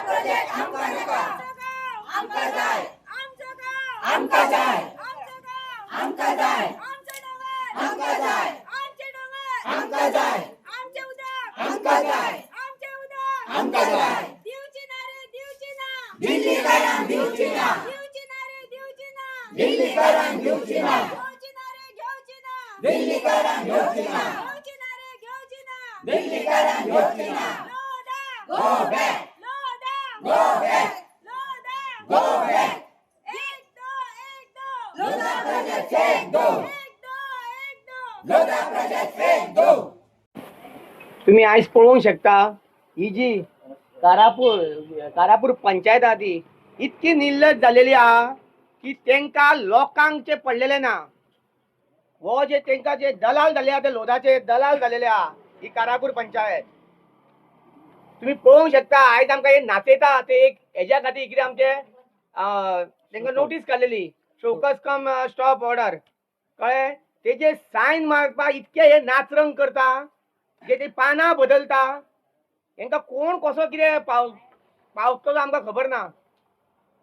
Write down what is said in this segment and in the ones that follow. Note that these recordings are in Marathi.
प्रोजेक्ट आमका नका आमका जाय आमका जाय आमका जाय आमका जाय आमका जाय आमका जाय आमका जाय दिल्ली करा दिवची ना दिल्ली करा दिवची ना दिल्ली करा दिवची ना दिल्ली करा दिवची ना go back go back go back Lodha project फेक दो लोधा प्रोजेक्ट फेक दो. तुम्ही आयज पळोवंक शकता ही जी कारापूर पंचायत आहा ती इतकी निर्लज जालेली आहा की तेंका लोकांचे पडलेले ना. हो जे तेंका जे दलाल झाले आहा ते लोधाचे दलाल झालेले आहा ही कारापूर पंचायत. तुम्ही पळोवंक शकता आयज आमकां हे नाचयता ते एक हेज्या खातीर कितें आमचे तेंका नोटीस काडलेली शोकस कम स्टॉप ऑर्डर कळ्ळें. तेजे सायन मारपाक इतके हे नाचरंग करता ते पानां बदलता. हेंका कोण कसो कितें पावतलो आमकां खबर ना.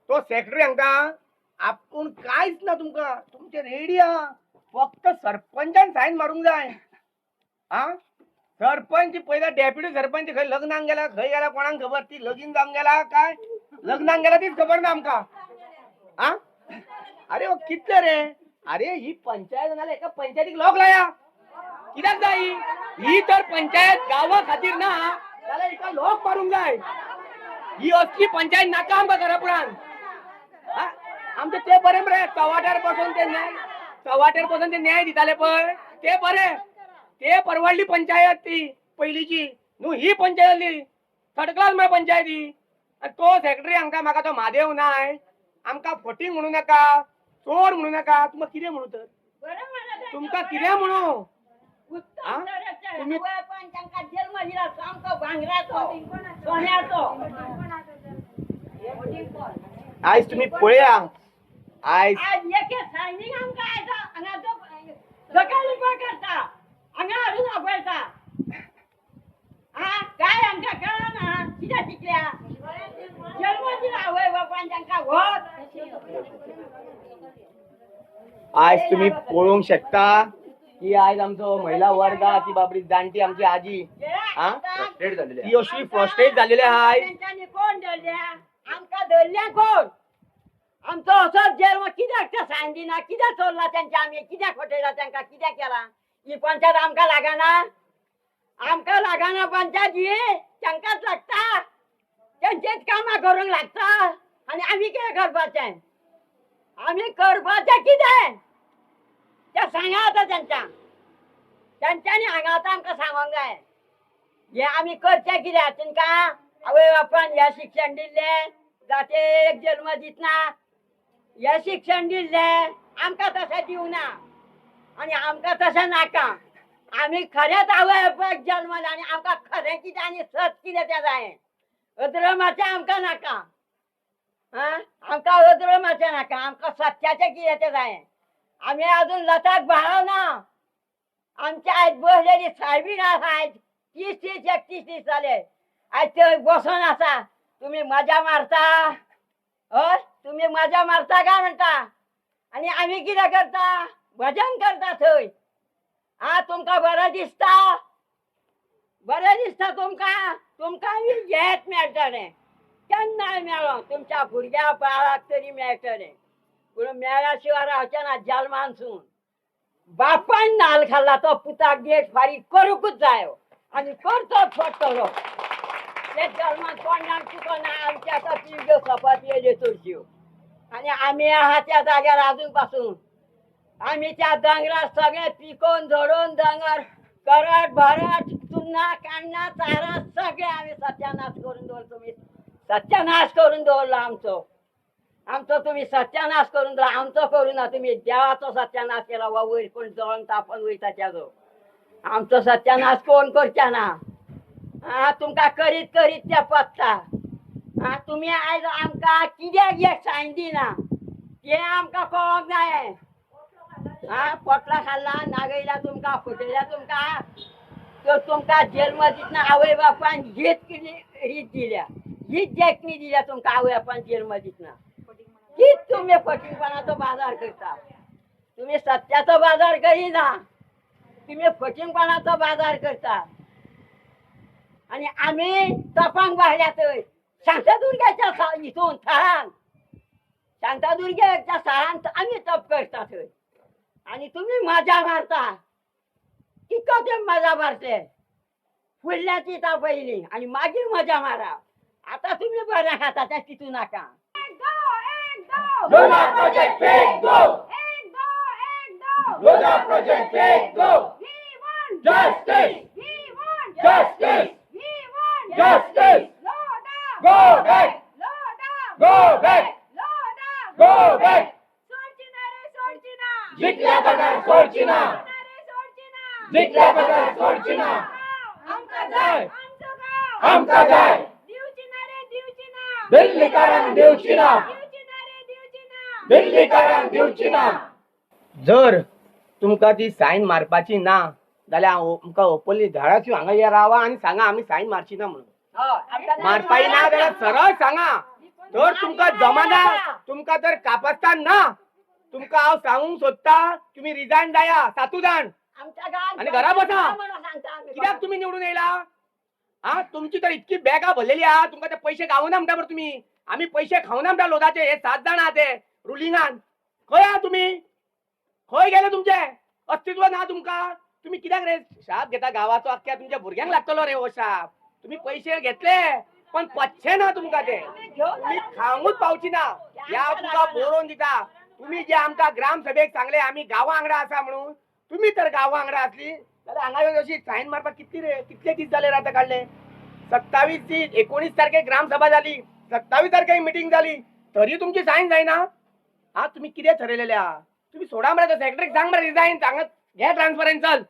तो सेक्रेटरी हांकां आपूण कांयच ना तुमकां तुमचे रेडी आहा फक्त सरपंचान सायन मारूंक जाय. सरपंच पयला डेप्युटी सरपंच खंय लग्नाक गेला खंय गेला कोणाक खबर. ती लगीन जावंक गेला काय लग्नाक गेला तीच खबर ना आमकां. अरे कितले रे अरे ही पंचायत नाल्या एका पंचायतीक लॉक लाया कित्याक जाय ही तर पंचायत गावा खातीर ना जाल्यार एका लॉक मारूंक जाय. ही असली पंचायत नाका आमकां घरापुरान. आमचे ते बरे मरे चवाट्यार बसून ते न्याय दिताले पळय ते बरे ते परवडली पंचायत ती पयलीची न्हू. ही पंचायत थर्ड क्लास मरे पंचायत ही. तो सेक्रेटरी हांकां म्हाका तो म्हादेव नाय आमकां फटींग म्हणू नाका चोर म्हणू नाका. तुमकां कितें म्हणू तर तुमकां कितें म्हणू तुम्ही आयज तुम्ही पळया आयज काय आमकां कळना कित्याक शिकल्या जन्म दिला आवय बापांक वोट. आज तुम्ही पळोवंक शकता की आज आमचो महिला वर्ग ती बाबडी जाणटी आमची आजी फ्रस्ट्रेट झालेली ती अशी फ्रस्ट्रेट झालेली आहाय. कोण धरल्या आमकां धरल्या कोण आमचो असोच जन्म कित्याक ते सायन दिना कित्याक चोरला तेंच्या आमी कित्याक फटयला तेंका कित्याक केला. ही पंचायत आमकां लागना पंचायत ही तेंकाच लागता तेंचेच कामां करूंक लागता. आनी आमी कितें करपाचें आमी करपाचें कितें तें सांगा आतां तेंच्यांनी हांगा आतां आमकां सांगोंक जाय हे आमी करचें कितें. तेंकां आवय बापायन हें शिक्षण दिल्लें जातेक जल्म दितना हें शिक्षण दिल्लें आमकां तशें दिवना आनी आमकां तशें नाका. आमी खरेंच आवय बापायक जल्म दिला आनी आमकां खरें कितें आनी सत कितें तें जाय. अद्रमाचें आमकां नाका आमकां अद्रमाचें नाका आमकां सत्याचें कितें तें जाय. आमी अजून लताक भाळना. आमची आयज बसलेली सायबीण आसा आयज 30-31 जाले आयज थंय बसून आसा. तुमी मजा मारता हय तुमी मजा मारता काय म्हणटा आनी आमी कितें करता भजन करता थंय. तुमकां बरें दिसता तुमकां हेच मेळटलें केन्नाय मेळो तुमच्या भुरग्या बाळाक तरी मेळटलें पूण मेळ्या शिवाय रावचें ना. जल्मानसून बापायन नाल खाल्ला तो पुताक देठ फारीक करूंकूच जायो आनी करचोच पडटलो. ते जल्मान कोणाक चुकना आमच्या आतां पिळग्यो सपत येयल्यो चडश्यो आनी आमी आहा त्या जाग्यार आजून पासून आमी त्या दोंगरार सगळें पिकोवन झोडोवन दोंगर करट भरट चुन्ना काण्णां चारां सगळें आमी सत्यानाश करून दवरलो. तुमी सत्यानाश करून दवरलो आमचो तुमी सत्यानाश करून दवरलो आमचो करूं ना. तुमी देवाचो सत्यानाश केला वा वयर कोण जळोन तापोवन वयता त्याचो. आमचो सत्यानाश कोण करचे ना. तुमकां करीत करीत तें पडटा. तुमी आयज आमकां कित्याक एक सायन दिना तें आमकां कळोंक जाय. पोटला खाल्ला नागयला तुमकां फुटयल्या तुमकां जल्म दितना आवय बापायन हीच रीत दिल्या हीच जॅकनी दिल्या तुमका आवया पंचेल मधीतना हीच तुम्ही फटिंगपणाचा बाजार करता. तुम्ही सत्याचा बाजार करीना, तुम्ही फटिंगपणाचा बाजार करता. आणि आम्ही तपांग वाहल्यात शांतादुर्गाच्या इथून थळान शांतादुर्गाच्या सळांत आम्ही तप करतात. आणि तुम्ही मजा मारता की कधी मजा मारते फुडल्याची ता पहिली आणि मागील मजा मारा. आता तुम्ही बऱ्या खाता त्या तिथू नका. लोधा प्रोजेक्ट फेक दो. लोधा प्रोजेक्ट फेक दो. Justice! Justice! Justice! Go back! Go back! Go back! जितल्या पगार सोडचिना. जितल्या पगार सोडचिना. आमका जाय. दिल्लीकरांक दिवची ना. दिल्लीकरांक दिवची ना. जर तुमका ती साईन मारपाची ना जाल्यार आमकां ओपनली झाडाची हांगा या रावा आणि सांगा आम्ही साईन मारची ना म्हणून. मारपाई ना जाल्यार सरळ सांगा. तर तुमका जमाना तुमका तर कापस्तान ना तुमका हांव सांगूंक सोदता तुम्ही रिजायन जाया 7 जाण आणि घरा बसा. कित्याक तुम्ही निवडून येयला? हा तुमची तर इतकी बॅगा भरलेली आहा तुमका ते पैसे गावना म्हणटा बरं तुम्ही. आम्ही पैसे खावना म्हणटा लोधाचे. हे 7 जाण आहात ते रुलिंगान. खंय आहा तुम्ही? खंय गेले तुमचे अस्तित्व ना तुमका? तुम्ही कित्याक रे शाप घेता गावाचो? अख्ख्या तुमच्या भुरग्यांक लागतलो रे हो शाप. तुम्ही पैसे घेतले पण पच्छे ना तुमका ते. तुम्ही खावूच पावची ना. या तुमका बोरोवन दिता. तुम्ही जे आमका ग्रामसभेक सांगले आम्ही गावा आंगडा असा म्हणून तुम्ही तर गावा आंगडा असली जाल्यार हांगा अशी सायन मारपाक कितले दीस जाले राता काढले? 27 दीस 19 तारखेक ग्रामसभा झाली, 27 तारखेक मिटिंग झाली तरी तुमची सायन जायना. हा तुम्ही कितें ठरयलेले आहा? तुम्ही सोडा मरे सेक्रेटरीक सांग मरे रिजायन सांगत घे ट्रान्सफरन्स चल.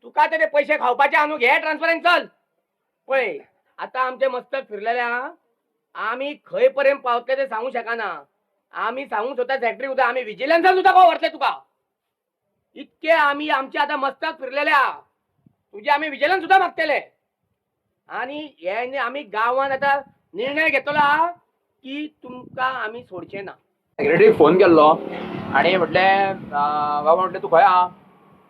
तुका ते पैसे खावपाचे आणू घे ट्रान्सफरन्स चल. पळय आता आमचे मस्तक फिरलेले आहा. आम्ही खंय पर्यंत पावतले ते सांगू शकना. आम्ही सांगूक सोदता सेक्रेटरी उदक आम्ही विजिलन्सान सुद्धा खंय व्हरतले तुका. इतके आम्ही आमचे आता मस्तक फिरलेले आहा. तुझे आम्ही विजिलन्स सुद्धा मागतले. आणि हे आम्ही गावात आता निर्णय घेतलो आहा की तुमका आम्ही सोडचे ना. सेक्रेटरीक फोन केल्लो आणि म्हटले बाबा म्हटले तू खंय आहा?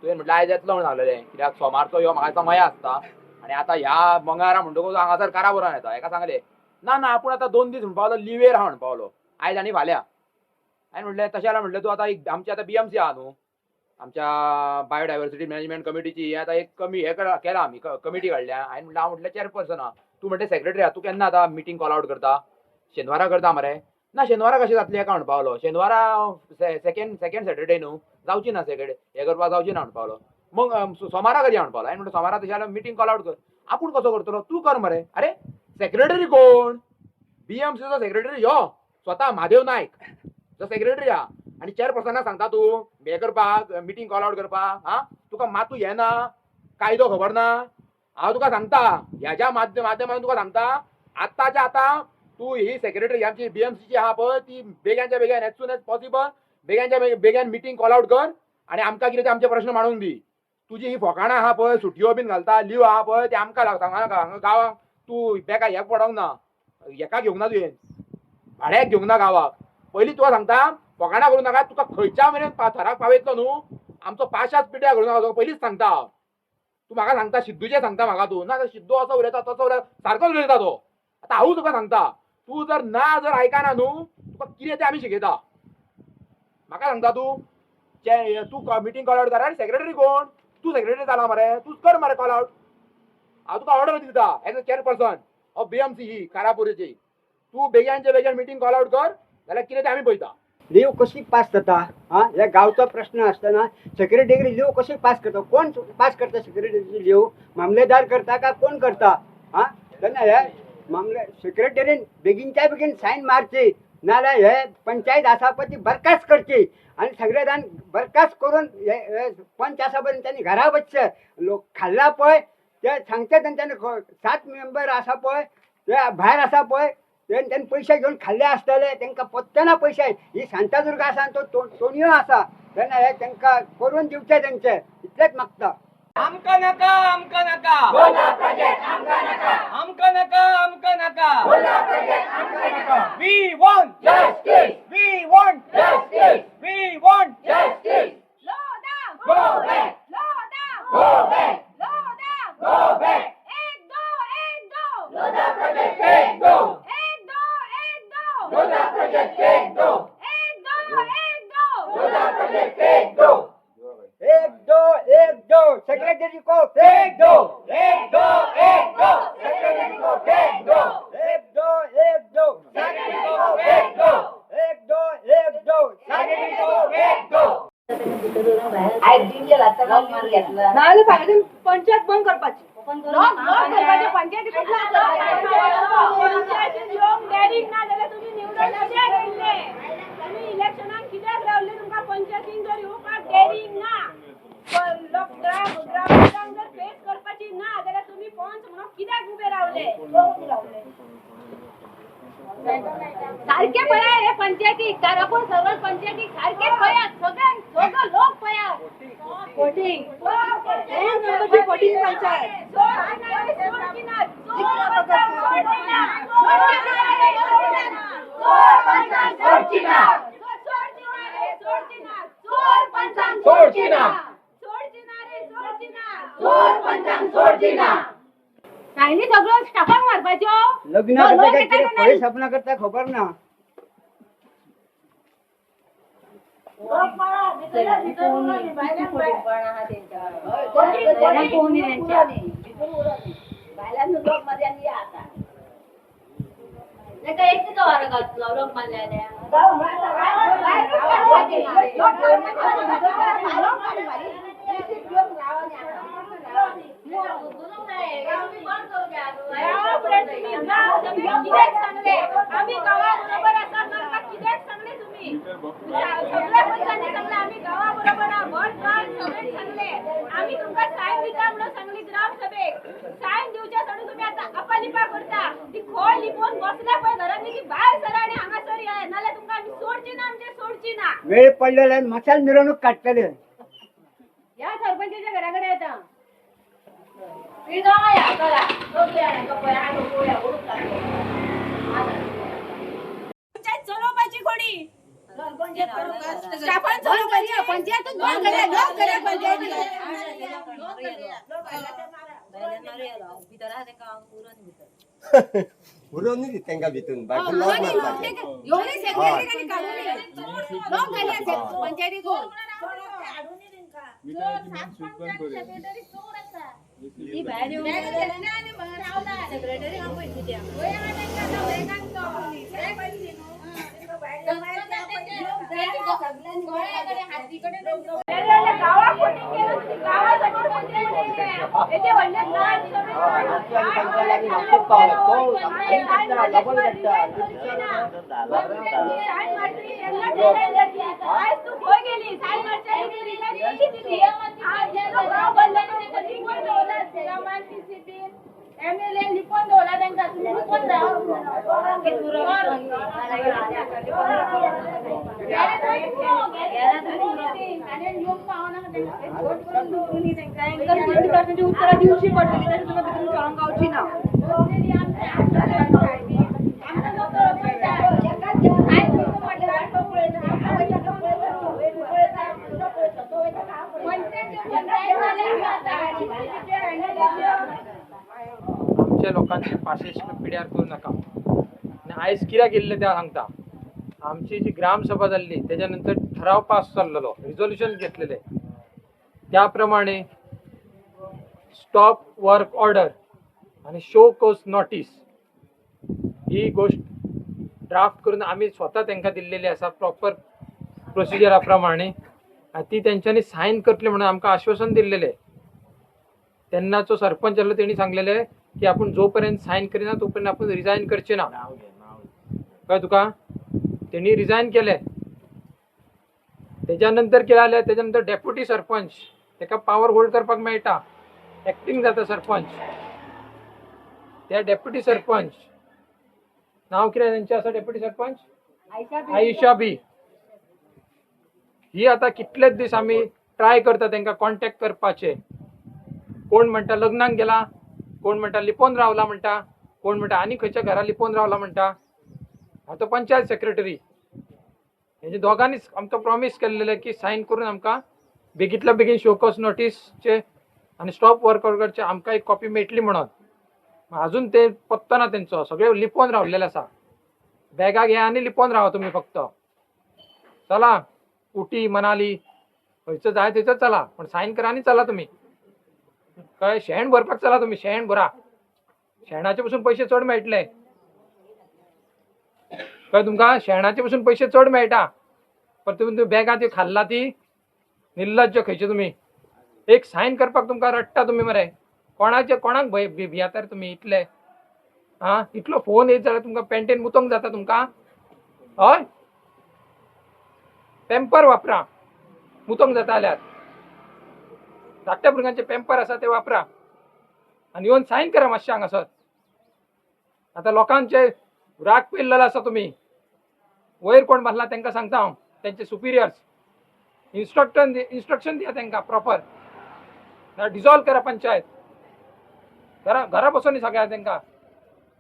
तुवें म्हटलं आयज येतलो म्हणून सांगलेलें. कित्याक सोमारचो ह्यो म्हाका मया आसता आणि आता ह्या मंगळारा म्हणटकूच हांगासर काराबोरान येता. हेका सांगलें ना ना आपूण आतां 2 दीस म्हणून पावलो लिवेर आहा म्हणून पावलो आयज आनी फाल्यां. हांवें म्हटलें तशें जाल्यार म्हटलें तूं आतां एक आमची आतां BMC आहा न्हू आमच्या बायोडायवर्सिटी मॅनेजमेंट कमिटीची आतां एक केला आमी कमिटी काडल्या. हांवें म्हटलें हांव म्हटलें चेअरपर्सन आहा. तूं म्हटलें सेक्रेटरी आहा तूं केन्ना आतां मिटींग कॉल आउट करता? शेनवारा करता मरे. ना शेनवारा कशें जातलें हेका म्हणून पावलो. शेनवारा सेकंड सॅटर्डे न्हू जावची ना हे करपाक जावची ना म्हणून पावलो. मग सोमारा कधी म्हणून पावलो. हांवें म्हटलें सोमारा तशें जाल्यार मिटींग कॉल आउट कर. आपूण कसो करतलो? तूं कर मरे. अरे सेक्रेटरी कोण? BMCचो सेक्रेटरी ह्यो स्वता म्हादेव नायक जो सेक्रेटरी आहा. आणि चेअरपर्सनाक सांगता तूं हे करपाक मिटींग कॉल आउट करपाक? हा तुका मातू हे ना कायदो खबर ना? हांव तुका सांगता ह्याच्या माध्यमातून तुका सांगता आतांच्या आतां तू ही सेक्रेटरी आमची BMCची आहा पळय ती बेग्याच्या बेग्यान एज सून एज पॉसिबल बेग्याच्या बेग्यान मिटींग कॉल आउट कर आणि आमकां कितें ते आमचे प्रश्न मांडूंक दी. तुजी ही फकाणां आहा पळय सुटयो बीन घालता लीव आहा पळय ते आमकां सांगनाका. हांगा गांवांक तू बेगा हे पडोंक ना. हेका घेवंक ना तुवें भाड्याक घेवंक ना गांवाक. पयलीं तुका सांगता फकाणां करूं नाका. तुका खंयच्या मेरेन थराक पावयतलो न्हू आमचो पाशाच पिड्यार करूं नाका. पयलींच सांगता हांव. तू म्हाका सांगता सिद्धूचे सांगता म्हाका तू ना सिद्धू असो उलयता तसो उलयता सारकोच उलयता तो. आतां हांव तुका सांगता तू जर आयकाना न्हू तुका कितें तें आमी शिकयता. म्हाका सांगता तू मिटींग कॉल आउट कर. आनी सेक्रेटरी कोण? तू सेक्रेटरी जाला मरे. तूच कर मरे कॉल आउट. हांव तुका ऑर्डर दिता as a chairperson of BMC ही कारापुरीची. तू बेग्यानचे बेग्यान मिटींग कॉल आउट कर जाल्यार कितें तें आमी पळयता. लीव कशी पास जाता? हा या गावचा प्रश्न असताना सेक्रेटरी लीव कशी पास करता? कोण पास करता सेक्रेटरीची लीव? मामलेदार करता का कोण करता? हा तेन्ना हे मामले सेक्रेटरीन बेगीनच्या बेगीन सायन मारची नाल्यार हे पंचायत आसा पळय ती बरखास्त करची आणि सगळे जाण बरखास्त करून पंच आसा पळय त्यांनी घरा वचचे. लोक खाल्ला पळय ते सांगचे तेंच्यांनी 7 मेंबर आसा पळय ते भायर आसा पळय त्यांनी पैसे घेऊन खाल्ले असतले त्यांना पत्त्याना पैसे. ही शांतादुर्गा आसा तो टोणयो आसा तेन्ना हे तांकां करून दिवचे तेंचे इतलेच मागता. आमका नका आमका नका आमका नका we want justice we want justice we want justice Lodha go back Lodha go back Lodha go back एक दो लोधा प्रोजेक्ट एक दो एक दो लोधा प्रोजेक्ट एक दो एक दो लोधा प्रोजेक्ट एक दो एक दो सेक्रेटरी को एक दो सेक्रेटरी को एक दो एक दो सेक्रेटरी को एक दो सेक्रेटरी को एक दो नाले पाहिजे पंचायत बंद करपाची पंचायती लोक डेरिंग ना जाल्यार तुम्ही निवडून कशे गेल्ले तुम्ही इलेक्शनाक कित्याक रावले तुमकां पंचायतीन जर येवपाक डेरिंग ना लोक ग्रामस्थांक जर फेस करपाची ना जाल्यार तुम्ही पंच म्हणून कित्याक उबे रावले सारखे पळया हे पंचायतीक कारापूर सर्व पंचायतीक सारखे पळया सगळं लोक पळया वोटिंग पंचायत सायनी सगळं स्टाफाक मारपाच्यो लग्न करता काय कितें फळे सपना करता खबर ना आम्ही गावाबरोबर आसा मारपाक कित्याक सांगले तुम्ही सगळ्या पंचांनी सांगले आम्ही गावाबरोबर आहा भट गांव सगळे सांगले आम्ही तुमकां सायन दिता म्हणून सांगली ग्रामसभेक सायन दिवच्या सोडून तुम्ही आता अपालिपा करता ती खोळ लिपोवन बसल्या पळय घरांनी ती भायर सरा आनी हांगासर या नाल्यार तुमकां आम्ही सोडची ना म्हणजे सोडची ना वेळ पडलेला मशाल मिरवणूक काढतले या सरपंचाच्या घराकडे येता पंचायत चलोवपाची खोडी स्टाफान चलोवपाची पंचायतूच बंद केल्या लोक केल्या पंचायती उरोन न्ही तेंका भितून बाकी लोक मारपाचे एवढे सेक्रेटरी काढून लोक गेले पंचायतीतून एमएलए लिपोन दवरला तांकां तुम्ही लिपोन उत्तरा दिवशी पडटली तशी तुका भितून कळोंक गावची ना आमच्या लोकांची पाशेश पिड्यार करू नका आणि आयज कित्याक गेल्ले त्या सांगता आमची जी ग्रामसभा जाल्ली त्याच्यानंतर ठराव पास जाल्लो रिझोल्युशन घेतलेले त्याप्रमाणे स्टॉप वर्क ऑर्डर आणि शो कोज नोटीस ही गोष्ट ड्राफ्ट करून आम्ही स्वतः त्यांना दिलेली असा प्रॉपर प्रोसिजरा प्रमाणे ती त्यांच्यानी साईन करतले म्हणून आमकां आश्वासन दिलेले त्यांना जो सरपंच आलो त्यांनी सांगलेले की आपण जोपर्यंत साईन करिना तोपर्यंत आपण रिजाईन करचे ना काय तुका त्यांनी रिजाईन केले त्याच्यानंतर केले त्याच्यानंतर डेप्युटी सरपंच त्याका पावर होल्ड करपाक मेळटा एक्टिंग जाता सरपंच त्या डेप्युटी सरपंच नाव कितें त्यांचे आसा डेप्युटी सरपंच आयशा बी ही आता कितलेच दीस आम्ही ट्राय करता त्यांना कॉन्टॅक्ट करपाचे कोण म्हणता लग्नाक गेला, कोण म्हणता लिपोन रावला म्हणटा, कोण म्हणता आनी खंयच्या घरा लिपोन रावला म्हणटा. हांव तो पंचायत सेक्रेटरी. हेजे दोगांनीच आमकां प्रॉमिस केल्लेले की सायन करून आमकां बेगींतल्या बेगीन शोकॉस नोटीसचे आनी स्टॉप वर्क ऑर्डरचे आमकां एक कॉपी मेळटली म्हणून. अजून ते पत्तो ना तेंचो, सगळे लिपोन रावलेले आसा. बॅगा घ्या आनी लिपोन रावा तुमी फक्त. चला उटी मनाली खंयचं जाय थंयचं चला, पण सायन करा आनी चला तुमी. कळ्ळें? शेण भरपाक चला तुमी, शेण भरा. शेणाचे पसून पयशे चड मेळटले. कळ्ळें तुमकां? शेणाचे पसून पयशे चड मेळटा. पण तुमी बॅगां ती खाल्ला ती निर्लज्ज खंयचे तुमी. एक सायन करपाक तुमकां रडटा तुमी मरे. कोणाक भियाता रे तुमी इतले? हा, इतलो फोन येत जाल्यार तुमकां पेंटेन मुतोंक जाता तुमकां? हय, पेम्पर वापरा मुतोंक जाता जाल्यार. धाकट्या भुरग्यांचे पेम्पर आसा ते वापरा आनी येवन सायन करा मातशें हांगासर. आतां लोकांचे राग पेल्लेलो आसा तुमी. वयर कोण बसला तांकां सांगता हांव, तेंचे सुपिरियर्स. इन्स्ट्रक्शन दिया तांकां प्रॉपर. डिजॉल्व करा पंचायत. घरा बसून सगळ्या तांकां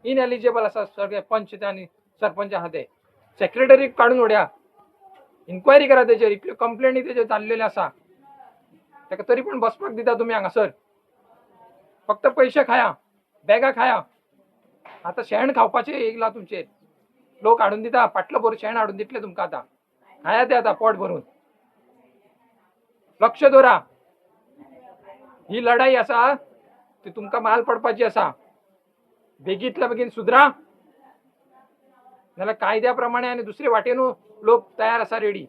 इनएलिजिबल आसा सगळे पंच आनी सरपंच आहा ते. सेक्रेटरी काडून उडया. इन्क्वायरी करा तेजेर. इतल्यो कंप्लेनी तेजेर जाल्लेल्यो आसा. ताका तरी पण बसपाक दिता तुमी हांगासर. फक्त पयशे खाया, बॅगा खाया. आतां शेण खावपाचें येयला तुमचेर. लोक हाडून दिता, पाटलो भरून शेण हाडून दितले तुमकां. आतां खाया ते आतां पोट भरून. लक्ष दवरा. ही लढाई आसा ती तुमकां माल पडपाची आसा. बेगींतल्या बेगीन सुधरा, नाल्यार कायद्या प्रमाणे आनी दुसरे वाटेनू लोक तयार आसा रेडी.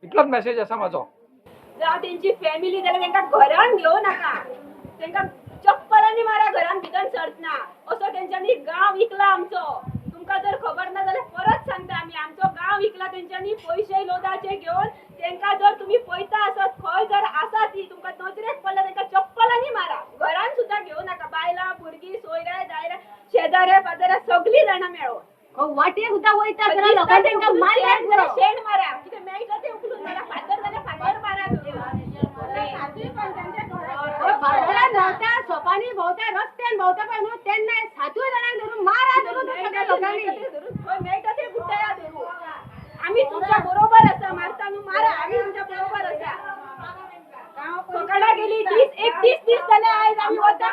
इतलोच मेसेज आसा म्हाजो. जावं तेंची फॅमिली जाल्यार तांकां घरान घेवं नाका. तांकां चप्पलांनी मारा घरान भितर सरतना. असो तेंच्यांनी गांव विकला आमचो. तुमकां जर खबर ना जाल्यार परत सांगता आमी. आमचो गांव विकला तेंच्यांनी पयशे लोदाचे घेवन. तांकां जर तुमी पळयता आसत खंय जर आसा ती तुमकां नजरेक पडला तांकां चप्पलांनी मारा. घरान सुद्दां घेवं नाका. बायलां भुरगीं सोयऱ्या दायऱ्या शेजाऱ्या पाजाऱ्या सगळीं जाणां मेळोन वाटेक सुद्दां वयता जाल्यार लोकांक तांकां मारल्यार शेण मारा. कितें मेळटा तें उखलून मारा. फादर जाल्यार फादर मारा. बाजारात भोंवता, शॉपांनी भोंवता, रस्त्यान भोंवता पळय न्हू, तेन्ना 7 जाणांक धरून मारा धरून सगळ्या लोकांनी. खंय मेळटा तें गुड्डया धरून. आमी तुमच्या बरोबर आसा. मारता न्हू मारा. आमी तुमच्या बरोबर आसा. सकाळा गेली 31 दीस जाले आयज आमी वता.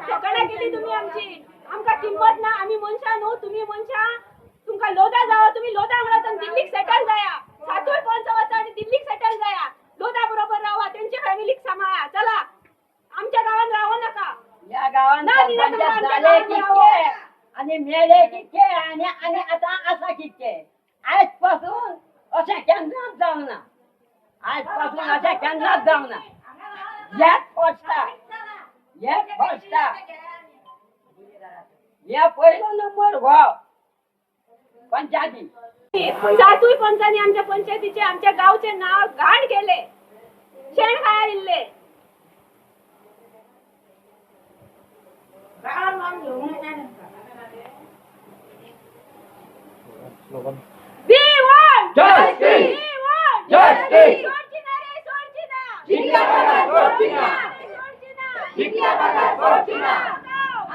सकाळा गेली तुमी आमची. आमकां किंमत ना. आमी मनशां न्हू, तुमी मनशां. तुमकां लोदा जावं तुमी लोदा म्हणून दिल्लीक सेटल जाया. 7 पंच वचा आनी दिल्लीक सेटल जाया. लोदा बरोबर रावा. तेंची फॅमिलीक सांभाळा. चला आमच्या गावान रावू नका. या गावान ना दिना सरपंच तुमकां आमच्या झाले गावान कितके आणि मेले कितके आणि आता असा कितके. आजपासून अशें केन्नाच जावना. आजपासून अशें केन्नाच जावना. एक फस्टा हे पयलो नंबर हो पंचायती. 7 पंचांनी आमच्या पंचायतीचे आमच्या गावचे नाव घाण केले. शेण खाया दिले. We want Justice! We want Justice! सोडचिना रे सोडचिना. जिंदाबाद सोडचिना. सोडचिना. जिंदाबाद सोडचिना.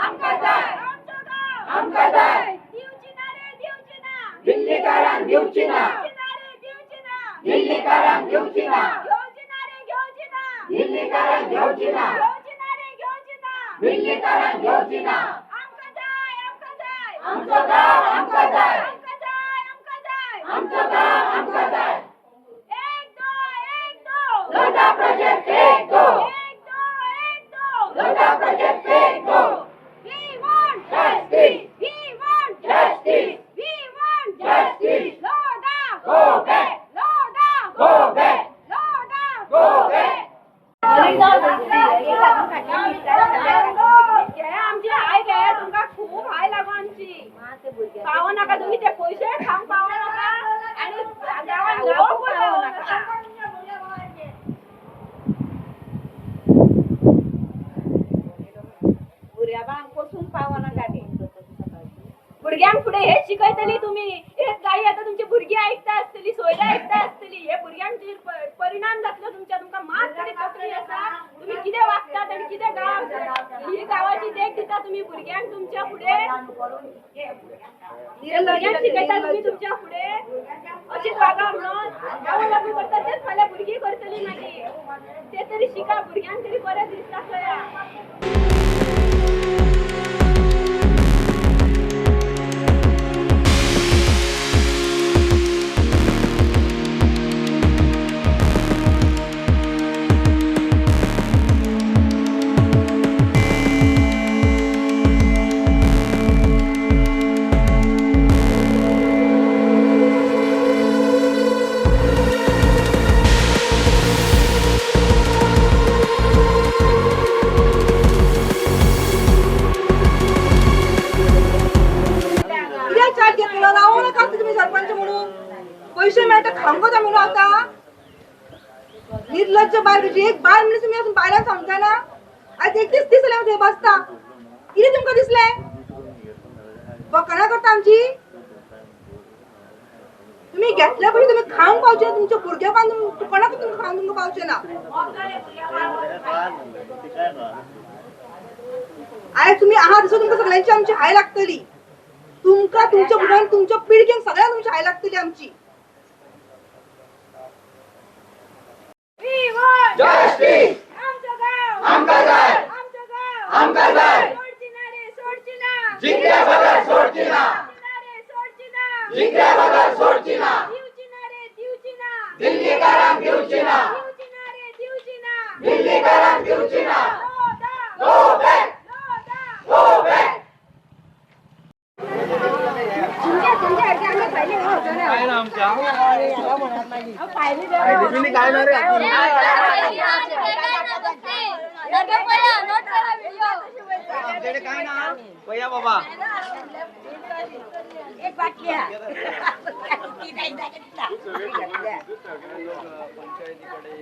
आमकां जाय. आमचो गाव. आमकां जाय. दिवचिना रे दिवचिना. दिल्लीकारांक दिवची ना. दिवचिना रे दिवचिना. दिल्लीकारांक दिवची ना. घेवचिना रे घेवचिना. दिल्लीकारांक घेवची ना. घेवचिना रे घेवचिना. दिल्लीकारांक घेवची ना. आमकां जाय आमकां जाय. आमचो गांव आमकां जाय. आमकां जाय आमकां जाय. आमचो गांव आमकां जाय. एक दो लोधा प्रोजेक्ट 1 2. एक दो Lodha project 1 2. We want Justice! We want Justice! We want Justice! Loda Go back! Loda Go back! Loda Go back! आमची हाय घे तुमकां खूप हाय लागू आमची. पावो नाका तुम्ही ते पयशे खावंक पावो नाका आनी गांवांत रावूंक पावो नाका. भुरग्या बाळांक पसून पावो नाका ते. भुरग्या भुरग्यांक पुढे हेच शिकयतली तुम्ही. हेच काही आता तुमची भुरगी ऐकता असतली, सोयरा ऐकता असतली. हे भुरग्यांचेर परिणाम जातलो तुमच्या. तुमका मात तरी तकली आसा. तुम्ही किती वागतात आणि किती ही गावाची देख दिता तुम्ही भुरग्यांक तुमच्या पुढे. भुरग्यांक शिकयता तुम्ही तुमच्या पुढे. अशीच वागा म्हणून गावा लागू करतात तेच फाल्यां भुरगी करतली मागीर. ते तरी शिका, भुरग्यांक तरी बरें दिसता खंय. कित्याक चार्ज घेतलो रावो नाका तुम्ही सरपंच म्हणून. पैसे मेळटा खावंक जाय म्हणून आता. निर्लज्ज बायल तुझी एक बायल म्हणून तुम्ही अजून बायलांक समजना. आज एक दीस दिसले हांव थंय बसता. कितें तुमकां दिसलें? बकना करता आमची. तुम्ही घेतल्या पयलीं तुम्ही खावंक पावचे ना. तुमच्या भुरग्याक कोणाक तुमकां खावंक तुमकां पावचे ना. आयज तुम्ही आहात दिसो तुमकां सगळ्यांची आमची हाय लागतली. तुमका तुमच्या भुरग्यांक तुमच्या पिळगेक सगळ्यांक तुमची हाय लागतली आमची. आमचं गाव आमचं गाव सोडची ना रे, सोडची ना. जिंकल्या बगर सोडची ना. सोडची ना. जिंकल्या बगर सोडची ना. दिवची ना रे, दिवची ना. दिल्लीकरांक दिवची ना. दिवची ना रे, दिवची ना. दिल्लीकरांक दिवची ना. No back. No back. काय ना पया बाबा. एक बाटल्या पंचायतीकडे